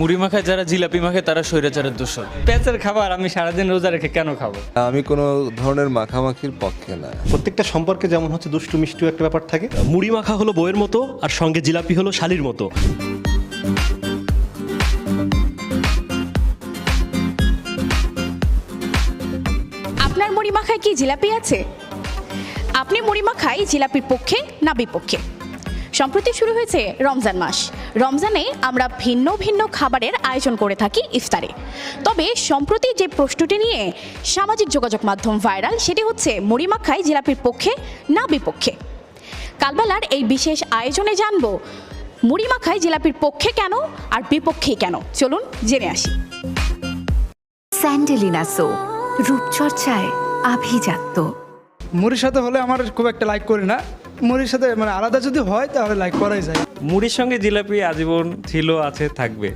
মুড়ি মাখায় যারা জিলাপি মাখায় তারা স্বৈরাচারের দোষর। পেঁচের খাবার আমি সারাদিন রোজা রেখে কেন খাবো? আমি কোনো ধরনের মাখামাখির পক্ষে না। প্রত্যেকটা সম্পর্কে যেমন হচ্ছে দুষ্টু মিষ্টিও একটা ব্যাপার থাকে। মুড়ি মাখা হলো বইয়ের মতো, আর সঙ্গে জিলাপি হলো শালির মতো। আপনার মুড়ি মাখায় কি জিলাপি আছে? আপনি মুড়ি মাখায় জিলাপির পক্ষে না বিপক্ষে? সম্প্রতি শুরু হয়েছে রমজান মাস। রমজানে আমরা ভিন্ন ভিন্ন খাবারের আয়োজন করে থাকি ইফতারে। তবে সম্প্রতি যে প্রশ্নটি নিয়ে সামাজিক যোগাযোগ মাধ্যম ভাইরাল, সেটি হচ্ছে মুড়ি মাখায় জিলাপির পক্ষে না বিপক্ষে। কালবেলার এই বিশেষ আয়োজনে জানবো মুড়ি মাখায় জিলাপির পক্ষে কেন আর বিপক্ষে কেন। চলুন জেনে আসি। স্যান্ডেলিনা সো, রূপচর্চায় আভিজাত্য। মুড়ির সাথে হলে আমার খুব একটা লাইক করি না। মুড়ির সাথে আলাদা যদি হয় তাহলে লাইক করাই যায়। মুড়ির সঙ্গে জিলাপি আজীবন ছিল, আছে, থাকবে।